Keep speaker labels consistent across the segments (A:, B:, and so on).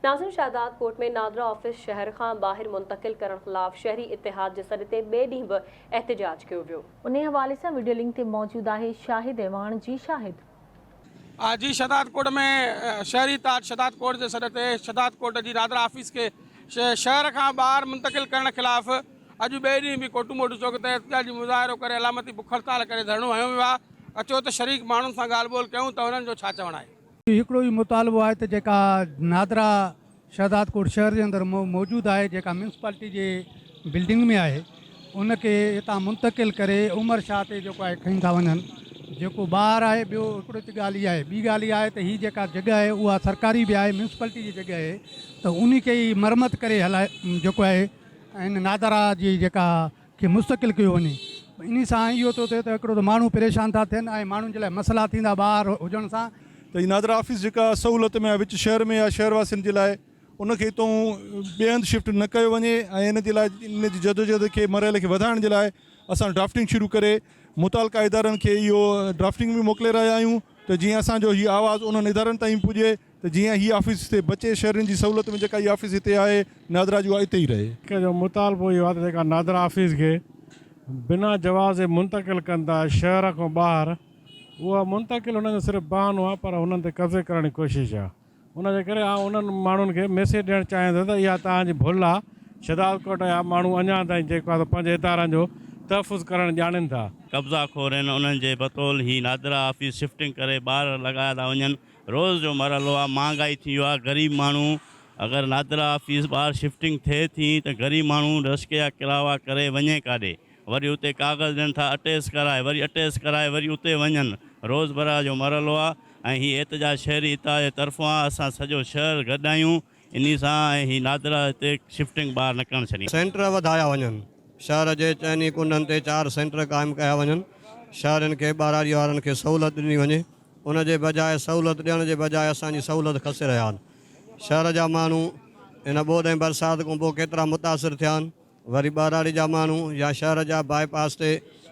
A: नाज़िम शादात कोट में नादरा ऑफिस शहर खां बाहर मुंतकिल करण खिलाफ़ शहरी इतिहाद के सॾ ते ॿिए ॾींहुं बि एहतजाज कयो वियो। उन हवाले से वीडियो लिंक ते मौजूद है शाहिद ऐवान जी शाहिद।
B: आज ही शदात कोट में शहरी ताज शदात कोट के सॾ ते शदात कोट की नादरा ऑफिस के शहर का बाहर मुंतकिल करण खिलाफ़ अॼु ॿिए ॾींहुं भी कोटू मोटू चौक ते एहतजाजी मुज़ाहिरो करे अलामती बुख हड़ताल करे धरणो हयो वियो आहे। अचो तो शरीक माण्हुनि सां ॻाल्हि ॿोल कयूं त हुननि जो छा चवणु आहे।
C: हिकिड़ो ई मुतालबो आहे त जेका नादरा शहदाद कोट शहर के अंदर मौजूद है, जेका म्यूनसिपालिटी जे बिल्डिंग में है, उनके हितां मुंतकिल करे उमर शाह ते जेको आहे खणी था वञनि। जेको ॿाहिरि आहे ॿियो हिकिड़ो त ॻाल्हि इहा आहे, ॿी ॻाल्हि इहा आहे त हीअ जेका जॻह है उहा सरकारी भी आहे, म्यूनसिपालिटी जी जॻह है, त उन खे ई मरम्मत करे हलाए जेको आहे इन नादरा जी जेका खे मुस्तकिल कयो वञे। इन सां इहो थो थिए त हिकिड़ो त माण्हू परेशान था थियनि ऐं माण्हुनि जे लाइ मसइला थींदा ॿाहिरि हुजण सां।
D: तो ये नादरा ऑफिस जेका सहूलत में विच शहर में या शहरवासियों के लाइ उनके तो ॿिए हंधि शिफ्ट न कयो वञे ऐं इन जे लाइ इन जी जदोजहद के मरहले के वधाइण जे लाइ असां ड्राफ्टिंग शुरू करे मुतालका इदारनि खे इहो ड्राफ्टिंग भी मोकिले रहिया आहियूं त जीअं असांजो हीअ आवाज़ उन्हनि इदारनि ताईं पुॼे त जीअं हीअ ऑफिस हिते बचे शहरनि जी सहूलत में जेका हीअ ऑफिस हिते आहे नादरा जो हिते ई रहे।
E: जो मुतालबो इहो आहे त जेका नादरा ऑफिस के बिना जवाज़ मुंतकिल कंदा शहर को ॿाहिरि, उहा मुंतकिल उन्हनि जो सिर्फ़ु बहानो आहे, पर हुननि ते कब्ज़े करण जी कोशिशि आहे। उनजे करे उन्हनि माण्हुनि खे मैसेज ॾियणु चाहियां थो त इहा तव्हांजी भुल आहे। शहदाद कोट जा माण्हू अञा ताईं जेको आहे पंहिंजे इदारनि जो तहफ़ुज़ करणु ॼाणनि था।
F: कब्ज़ा खोर आहिनि, उन्हनि जे बतौल ही नादरा ऑफिस शिफ्टिंग करे ॿार लॻाया था वञनि। रोज़ जो मरहलो आहे, महांगाई थी वियो आहे। ग़रीब माण्हू अगरि नादरा ऑफिस ॿाहिरि शिफ्टिंग थिए थी त ग़रीब माण्हू रस्के जा किरावा करे वञे काॾे, वरी उते कागज़ ॾियनि था अटैच कराए, वरी अटैच कराए वरी उते वञनि। रोज़मर्रा जो मरहलो आहे ऐं हीअ एहतजाज शहरी इतिहाद जे तरफ़ां आहे। असां सॼो शहर गॾु आहियूं इन सां ऐं हीअ नादरा हिते शिफ्टिंग ॿाहिरि न करणु छॾी।
G: सेंटर वधाया वञनि, शहर जे चइनी कुंडनि ते 4 सेंटर क़ाइमु कया वञनि। शहरनि खे ॿाराड़ी वारनि खे सहूलियत ॾिनी वञे, उनजे बजाए सहूलियत ॾियण जे बजाए असांजी सहूलियत खसे रहिया आहिनि। शहर जा माण्हू इन ॿोॾ ऐं बरसाति खां पोइ केतिरा मुतासिर थिया आहिनि। वरी ॿाराड़ी जा माण्हू या शहर जा बाईपास ते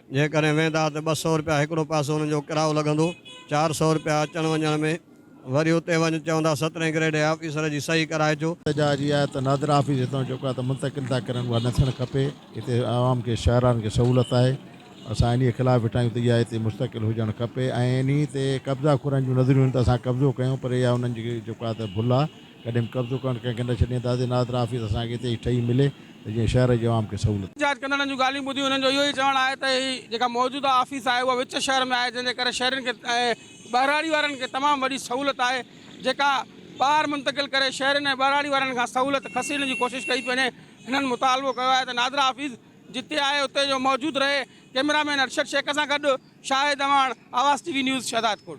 G: जेकॾहिं वेंदा त 200 रुपया हिकिड़ो पासो हुननि जो किरायो लॻंदो, 400 रुपया अचण वञण में। वरी उते वञी चवंदा 17 ग्रेड जे ऑफिसर जी सही कराइजो।
H: एहतजाज इहा आहे त नादरा ऑफिस हितां जेको आहे त मुंतकिल था करनि, उहा न थियणु खपे। हिते आवाम खे शहरनि खे सहूलियत आहे, असां इन ख़िलाफ़ु वेठा आहियूं त इहा हिते मुस्तकिल हुजणु खपे ऐं इन ते कब्ज़ा खुरनि जूं नज़रियूं आहिनि त असां कब्ज़ो कयूं, पर इहा उन्हनि जी जेको आहे त भुल आहे। कॾहिं कब्ज़ो करणु कंहिंखे न छॾींदासीं। नादरा ऑफिस असांखे हिते ई ठही मिले त जीअं शहर जे आवाम खे सहूलियत।
B: एहतजाज कंदड़नि जूं ॻाल्हियूं ॿुधियूं, हुननि जो इहो ई चवणु आहे त हीअ जेका मौजूदा ऑफिस आहे उहा विच शहर में आहे, जंहिंजे करे शहरनि खे ॿाराड़ी वारनि खे तमामु वॾी सहूलियत आहे। जेका ॿाहिरि मुंतकिल करे शहरनि ऐं ॿाराड़ी वारनि खां सहूलियत खसीण जी कोशिशि कई वञे। हिननि मुतालबो कयो आहे त नादरा ऑफिस जिते आहे उते जो मौजूदु रहे। कैमरामैन अरशद शेख सां गॾु शाहिद अवान, आवाज़ TV न्यूज़ शहदाद कोट।